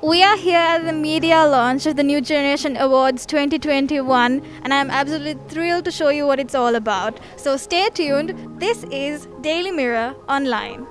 We are here at the media launch of the New Generation Awards 2021, and I'm absolutely thrilled to show you what it's all about. So stay tuned. This is Daily Mirror Online.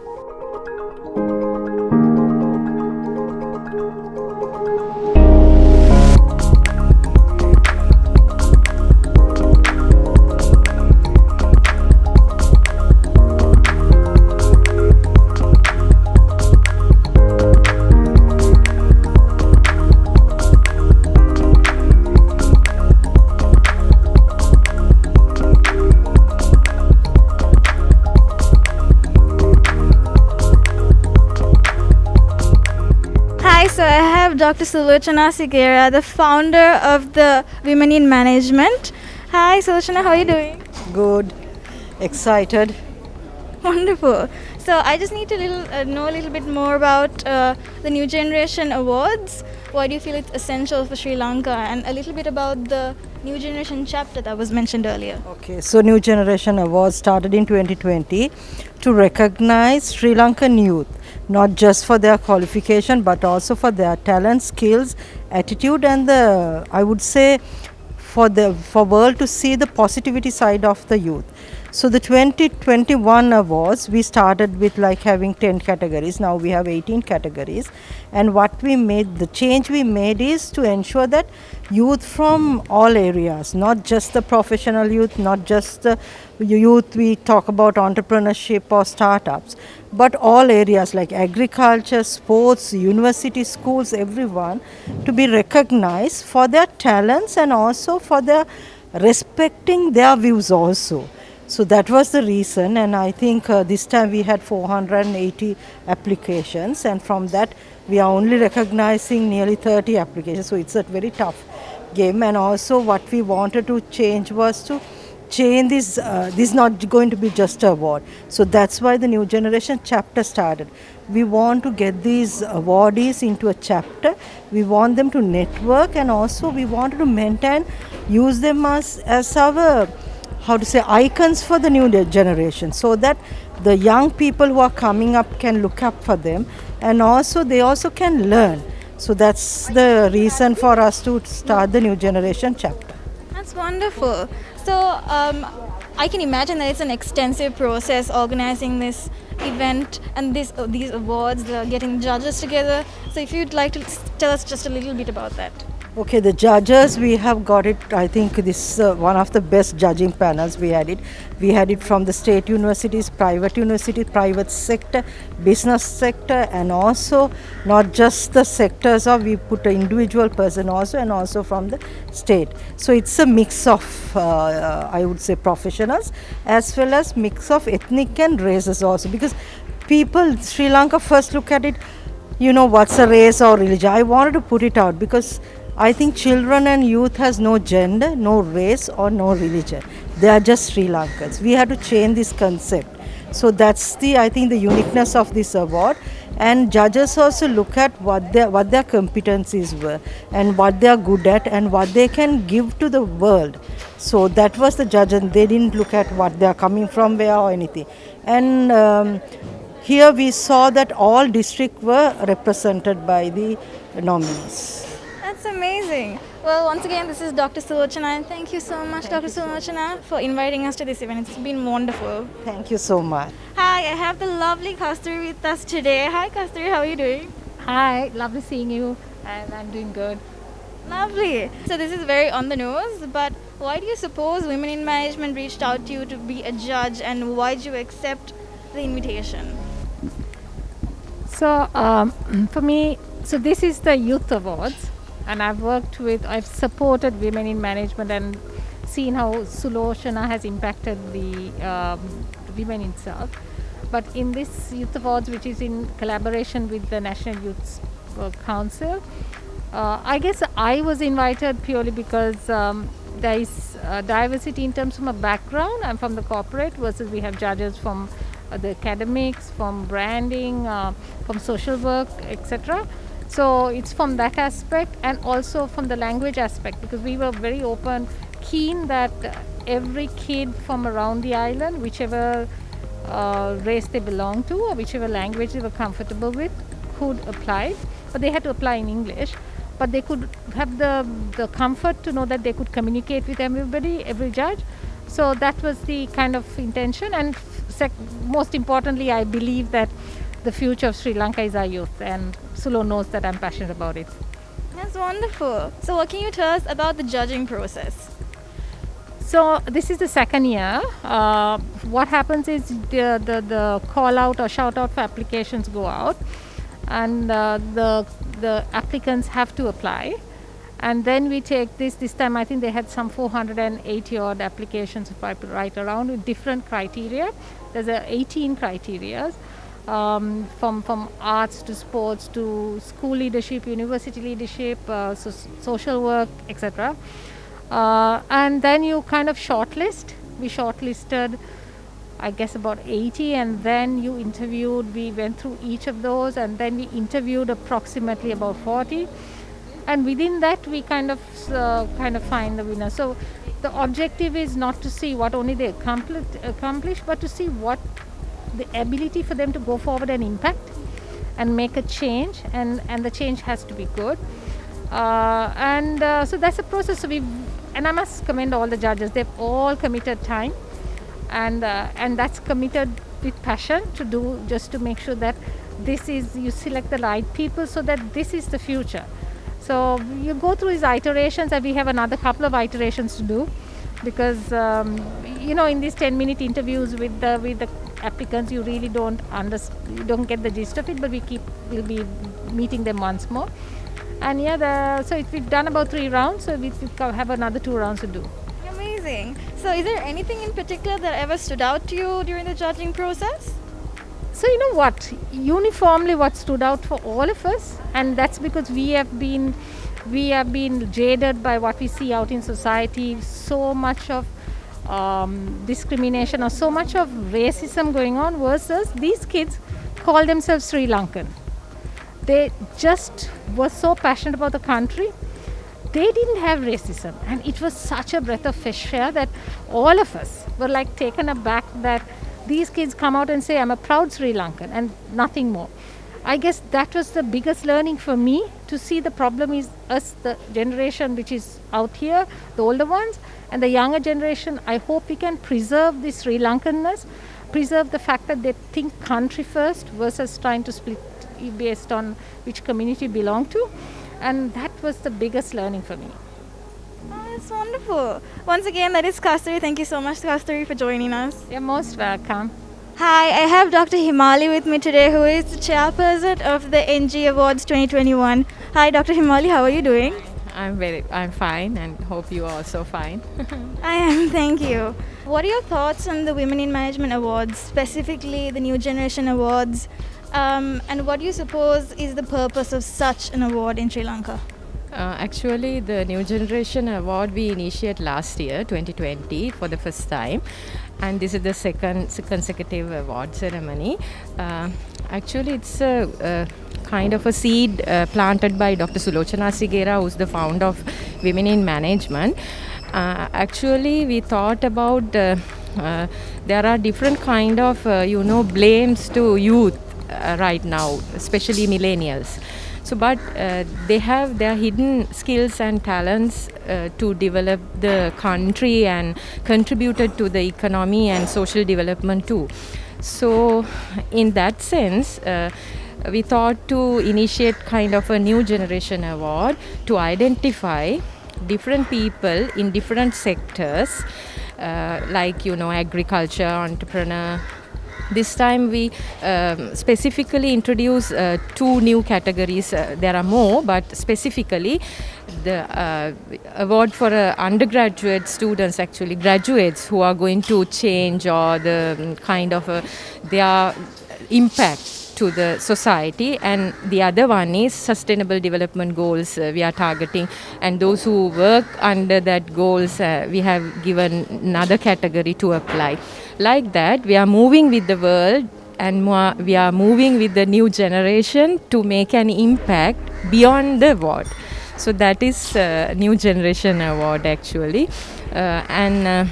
Hi, so I have Dr. Sulochana Sigera, the founder of the Women in Management. Hi, Sulochana, how are you doing? Good, excited. Wonderful. So I just need to know a little bit more about the New Generation Awards. Why do you feel it's essential for Sri Lanka, and a little bit about the New Generation chapter that was mentioned earlier? Okay, so New Generation Awards started in 2020 to recognize Sri Lankan youth, not just for their qualification but also for their talent, skills, attitude, and the I would say for world to see the positivity side of the youth. So the 2021 awards, we started with like having 10 categories. Now we have 18 categories, and what we made, the change we made is to ensure that youth from all areas, not just the professional youth, not just the youth we talk about entrepreneurship or startups, but all areas like agriculture, sports, university, schools, everyone to be recognized for their talents and also for their respecting their views also. So that was the reason, and I think this time we had 480 applications, and from that we are only recognizing nearly 30 applications. So it's a very tough game, and also what we wanted to change was to change this. This is not going to be just an award. So that's why the New Generation chapter started. We want to get these awardees into a chapter. We want them to network, and also we wanted to maintain, use them as our how to say icons for the new generation, so that the young people who are coming up can look up for them, and also they also can learn. So that's the reason for us to start the New Generation chapter. That's wonderful. So I can imagine that it's an extensive process organizing this event and these awards, getting judges together. So if you'd like to tell us just a little bit about that. Okay, the judges, we have got it. I think this is one of the best judging panels we had it. We had it from the state universities, private sector, business sector, and also not just the sectors of, we put an individual person also, and also from the state. So it's a mix of, I would say, professionals as well as mix of ethnic and races also, because people, Sri Lanka first look at it, what's a race or religion. I wanted to put it out because I think children and youth has no gender, no race or no religion. They are just Sri Lankans. We have to change this concept. So that's I think the uniqueness of this award. And judges also look at what their competencies were and what they are good at and what they can give to the world. So that was the judge, and they didn't look at what they are coming from, where or anything. And here we saw that all districts were represented by the nominees. That's amazing. Well, once again, this is Dr. Sulochana, and thank you so much, Dr. Sulochana, for inviting us to this event. It's been wonderful. Thank you so much. Hi, I have the lovely Kasturi with us today. Hi, Kasturi, how are you doing? Hi, lovely seeing you, and I'm doing good. Lovely. So this is very on the nose, but why do you suppose Women in Management reached out to you to be a judge, and why did you accept the invitation? So, for me, so this is the Youth Awards, and I've supported Women in Management and seen how Sulochana has impacted the women itself. But in this Youth Awards, which is in collaboration with the National Youth Council, I guess I was invited purely because there is diversity in terms of my background. I'm from the corporate versus we have judges from the academics, from branding, from social work, etc. So it's from that aspect, and also from the language aspect, because we were very open, keen that every kid from around the island, whichever race they belong to or whichever language they were comfortable with, could apply. but they had to apply in English. But they could have the comfort to know that they could communicate with everybody, every judge. So that was the kind of intention. And most importantly, I believe that the future of Sri Lanka is our youth, and Sulo knows that I'm passionate about it. That's wonderful. So what can you tell us about the judging process? So this is the second year. What happens is the call out or shout out for applications go out, and the applicants have to apply. And then we take this time I think they had some 480 odd applications right around with different criteria. There's 18 criteria, from arts to sports to school leadership, university leadership, social work, etc. And then you kind of shortlist. We shortlisted I guess about 80, and then you interviewed, we went through each of those, and then we interviewed approximately about 40, and within that we kind of find the winner. So the objective is not to see what only they accomplish, but to see what the ability for them to go forward and impact and make a change, and the change has to be good. So that's a process. So and I must commend all the judges. They've all committed time, and that's committed with passion to do, just to make sure that you select the right people so that this is the future. So you go through these iterations, and we have another couple of iterations to do, because in these 10-minute interviews with the applicants, you really don't get the gist of it, but we'll be meeting them once more. And we've done about 3 rounds, so we have another 2 rounds to do. Amazing. So is there anything in particular that ever stood out to you during the judging process? So you know what, uniformly what stood out for all of us, and that's because we have been jaded by what we see out in society, so much of discrimination or so much of racism going on, versus these kids call themselves Sri Lankan. They just were so passionate about the country. They didn't have racism, and it was such a breath of fresh air that all of us were like taken aback that these kids come out and say, I'm a proud Sri Lankan, and nothing more. I guess that was the biggest learning for me, to see the problem is us, the generation which is out here, the older ones, and the younger generation. I hope we can preserve this Sri Lankanness, preserve the fact that they think country first versus trying to split based on which community you belong to. And that was the biggest learning for me. Oh, that's wonderful. Once again, that is Kasturi. Thank you so much, Kasturi, for joining us. You're most welcome. Hi, I have Dr. Himali with me today, who is the chairperson of the NG Awards 2021. Hi, Dr. Himali, how are you doing? I'm fine, and hope you are also fine. I am, thank you. What are your thoughts on the Women in Management Awards, specifically the New Generation Awards, and what do you suppose is the purpose of such an award in Sri Lanka? Actually, the New Generation Award we initiated last year, 2020, for the first time, and this is the second consecutive award ceremony. Actually, it's a kind of a seed planted by Dr. Sulochana Sigera, who's the founder of Women in Management. Actually, we thought about there are different kind of blames to youth right now, especially millennials. So, but they have their hidden skills and talents to develop the country and contributed to the economy and social development too. So, in that sense, we thought to initiate kind of a New Generation Award to identify different people in different sectors, like agriculture, entrepreneur. This time we specifically introduce 2 new categories. There are more, but specifically the award for undergraduate students, actually graduates who are going to change, or the kind of their impact to the society, and the other one is sustainable development goals we are targeting, and those who work under that goals we have given another category to apply. Like that, we are moving with the world, and we are moving with the new generation to make an impact beyond the award. So that is New Generation Award actually, and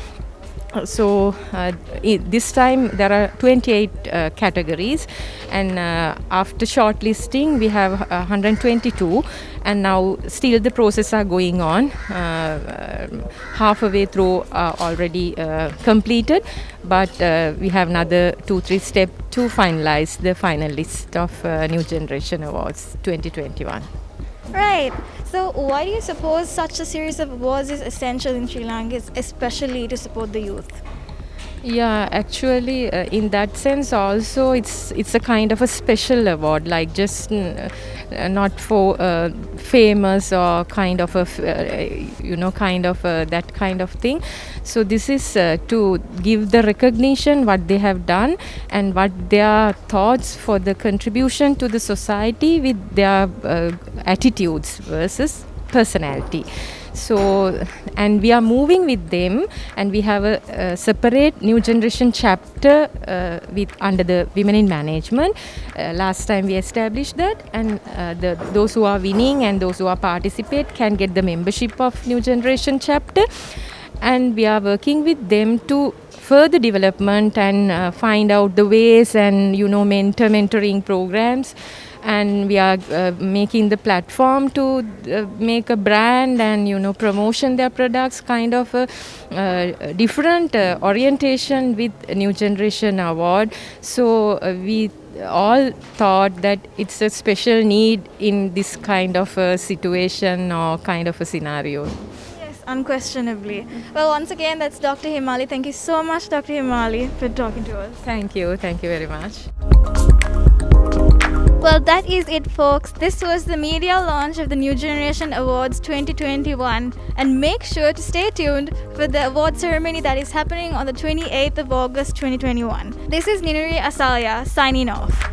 This time there are 28 categories, and after shortlisting we have 122, and now still the process are going on. Halfway through are already completed, but we have another 2-3 steps to finalize the final list of New Generation Awards 2021. Right. So, why do you suppose such a series of awards is essential in Sri Lanka, especially to support the youth? Yeah, actually, in that sense, also it's a kind of a special award, like just not for famous or kind of a that kind of thing. So this is to give the recognition what they have done and what their thoughts for the contribution to the society with their attitudes versus personality. So, and we are moving with them, and we have a separate New Generation chapter under the Women in Management. Last time we established that, and those who are winning and those who are participate can get the membership of New Generation chapter, and we are working with them to further development and find out the ways and mentoring programs. And we are making the platform to make a brand and promotion their products, kind of a different orientation with New Generation Award. So we all thought that it's a special need in this kind of a situation or kind of a scenario. Yes, unquestionably. Well, once again, that's Dr. Himali. Thank you so much, Dr. Himali, for talking to us. Thank you very much. Well, that is it, folks. This was the media launch of the New Generation Awards 2021. And make sure to stay tuned for the award ceremony that is happening on the 28th of August 2021. This is Ninuri Asalya signing off.